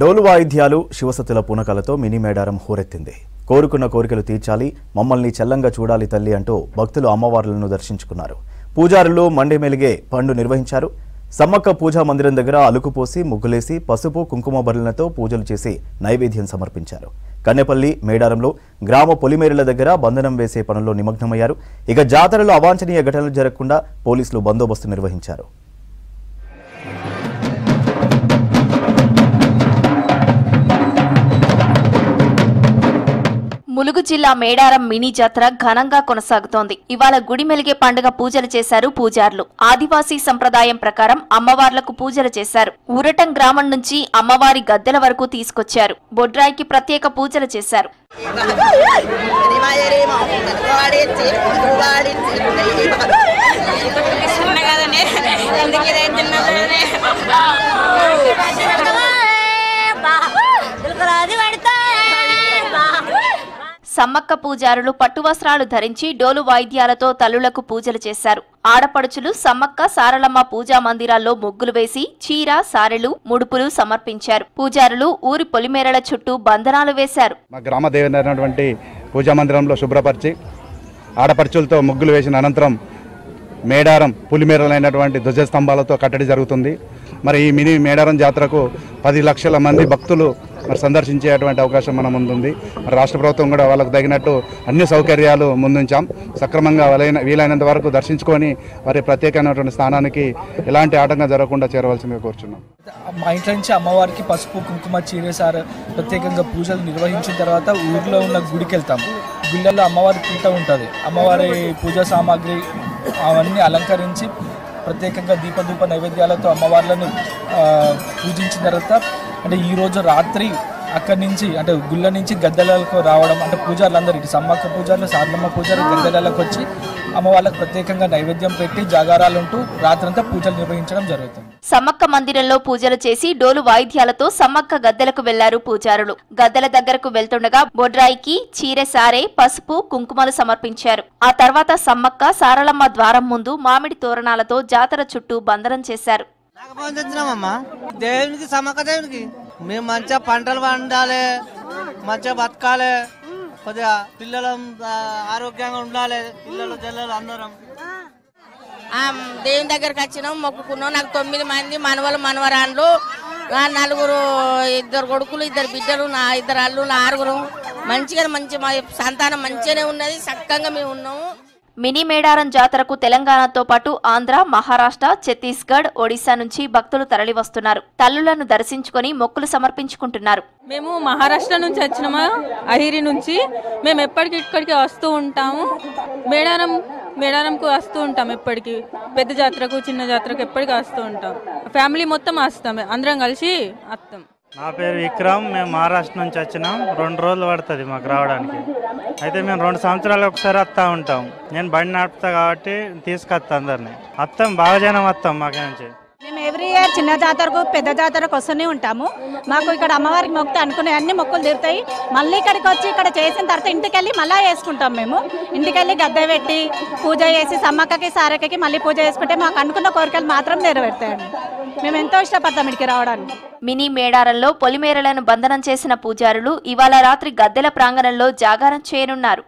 డోలు వాయిద్యాలు శివసతుల పూనకాలతో మినీ మేడారం హోరెత్తింది. కోరుకున్న కోరికలు తీర్చాలి, మమ్మల్ని చల్లంగా చూడాలి తల్లి అంటూ భక్తులు అమ్మవార్లను దర్శించుకున్నారు. పూజారులు మండే మెలిగే పండు నిర్వహించారు. సమ్మక్క పూజా మందిరం దగ్గర అలుకుపోసి ముగ్గులేసి పసుపు కుంకుమ బరులతో పూజలు చేసి నైవేద్యం సమర్పించారు. కన్నెపల్లి మేడారంలో గ్రామ పొలిమేరుల దగ్గర బంధనం వేసే పనుల్లో నిమగ్నమయ్యారు. ఇక జాతరలో అవాంఛనీయ ఘటనలు జరగకుండా పోలీసులు బందోబస్తు నిర్వహించారు. ములుగు జిల్లా మేడారం మినీ జాతర ఘనంగా కొనసాగుతోంది. ఇవాళ గుడి మెలిగే పండుగ పూజలు చేశారు పూజారులు. ఆదివాసీ సంప్రదాయం ప్రకారం అమ్మవార్లకు పూజలు చేశారు. ఊరటం గ్రామం నుంచి అమ్మవారి గద్దెల వరకు తీసుకొచ్చారు. బొడ్రాయికి ప్రత్యేక పూజలు చేశారు. సమ్మక్క పూజారులు పట్టు వస్త్రాలు ధరించి డోలు వాయిద్యాలతో తల్లులకు పూజలు చేశారు. ఆడపడుచులు సమ్మక్క సారలమ్మ పూజా మందిరాల్లో ముగ్గులు వేసి చీర, సారెలు, ముడుపులు సమర్పించారు. పూజారులు ఊరి పొలిమేరల చుట్టూ బంధనాలు వేశారు. మా గ్రామ దేవమైనటువంటి పూజా మందిరంలో శుభ్రపరిచి ఆడపడుచులతో ముగ్గులు వేసిన అనంతరం మేడారం పులిమేరలైనటువంటి ధ్వజస్తంభాలతో కట్టడి జరుగుతుంది. మరి ఈ మినీ మేడారం జాతరకు 10 లక్షల మంది భక్తులు సందర్శించేటువంటి అవకాశం మన ముందుంది. రాష్ట్ర ప్రభుత్వం కూడా వాళ్ళకు తగినట్టు అన్ని సౌకర్యాలు ముందుంచాం. సక్రమంగా వీలైనంత వరకు దర్శించుకొని వారి ప్రత్యేకమైనటువంటి స్థానానికి ఎలాంటి ఆటంకం జరగకుండా చేరవలసిందిగా కోరుచున్నాం. మా ఇంట్లో నుంచి అమ్మవారికి పసుపు కుంకుమ చీరేసారు ప్రత్యేకంగా పూజలు నిర్వహించిన తర్వాత ఊర్లో ఉన్న గుడికి వెళ్తాము. గుళ్ళల్లో అమ్మవారి పీట ఉంటుంది. అమ్మవారి పూజా సామాగ్రి అవన్నీ అలంకరించి ప్రత్యేకంగా దీపధూప నైవేద్యాలతో అమ్మవార్లను పూజించిన తర్వాత అంటే ఈరోజు రాత్రి అక్కడి నుంచి అంటే గుళ్ళ నుంచి గద్దెలకు రావడం అంటే పూజారులందరూ ఇటు సమ్మక్క పూజారులు సారలమ్మ పూజారులు గద్దెలకు వచ్చి అమ్మవార్లకు ప్రత్యేకంగా నైవేద్యం పెట్టి జాగారాలుంటూ రాత్రంతా పూజలు నిర్వహించడం జరుగుతుంది. సమ్మక్క మందిరంలో పూజలు చేసి డోలు వాయిద్యాలతో సమ్మక్క గద్దెలకు వెళ్లారు పూజారులు. గద్దెల దగ్గరకు వెళ్తుండగా బొడ్రాయికి చీరె, సారే, పసుపు, కుంకుమలు సమర్పించారు. ఆ తర్వాత సమ్మక్క సారలమ్మ ద్వారం ముందు మామిడి తోరణాలతో జాతర చుట్టూ బంధనం చేశారు. దేవునికి సమ్మక్క దేవునికి మేము మంచిగా పంటలు పండాలి, మంచిగా బతకాలి, కొద్దిగా పిల్లలు ఆరోగ్యంగా ఉండాలి, పిల్లలు జల్లలు అందరం దేవుని దగ్గరకు వచ్చినాం, మొక్కుకున్నాం. నాకు 9 మంది మనవలు మనవరాళ్ళు, 4 2 కొడుకులు, 2 బిడ్డలు, 2 అల్లు, 6 మంచిగా మంచి మా సంతానం మంచిగానే ఉన్నది. చక్కగా మేము ఉన్నాము. మినీ మేడారం జాతరకు తెలంగాణతో పాటు ఆంధ్ర, మహారాష్ట్ర, ఛత్తీస్గఢ్, ఒడిశా నుంచి భక్తులు తరలి వస్తున్నారు. తల్లులను దర్శించుకొని మొక్కులు సమర్పించుకుంటున్నారు. మేము మహారాష్ట్ర నుంచి వచ్చినామా, అహిరి నుంచి. మేము ఎప్పటికి ఇక్కడికి వస్తూ ఉంటాము. మేడారంకు వస్తూ ఉంటాం. ఎప్పటికి పెద్ద జాతరకు చిన్న జాతరకు ఎప్పటికీ వస్తూ ఉంటాం. ఫ్యామిలీ మొత్తం వస్తాం, అందరం కలిసి వస్తాం. నా పేరు విక్రమ్. మేము మహారాష్ట్ర నుంచి వచ్చినాం. 2 రోజులు పడుతుంది మాకు రావడానికి. అయితే మేము 2 సంవత్సరాలు ఒకసారి వస్తూ ఉంటాం. నేను బండి నడుపుతా కాబట్టి తీసుకొస్తా అందరినీ. వస్తాం, బాగా జనం వస్తాం మాకు నుంచి. మేము ఎవ్రీ ఇయర్ చిన్న జాతరకు పెద్ద జాతరకు వస్తూనే ఉంటాము. మాకు ఇక్కడ అమ్మవారికి మొక్కితే అనుకునే అన్ని మొక్కులు తీరుతాయి. మళ్ళీ ఇక్కడికి వచ్చి ఇక్కడ చేసిన తర్వాత ఇంటికి వెళ్ళి మళ్ళీ వేసుకుంటాం. మేము ఇంటికి వెళ్ళి గద్దె పెట్టి పూజ చేసి సమ్మక్కకి సారక్కకి మళ్ళీ పూజ చేసుకుంటే మాకు అనుకున్న కోరికలు మాత్రం నెరవేరుతాయండి. మేము ఎంతో ఇష్టపడతాం ఇక్కడికి రావడానికి. మినీ మేడారంలో పొలిమేరలను బంధనం చేసిన పూజారులు ఇవాళ రాత్రి గద్దెల ప్రాంగణంలో జాగారం చేయనున్నారు.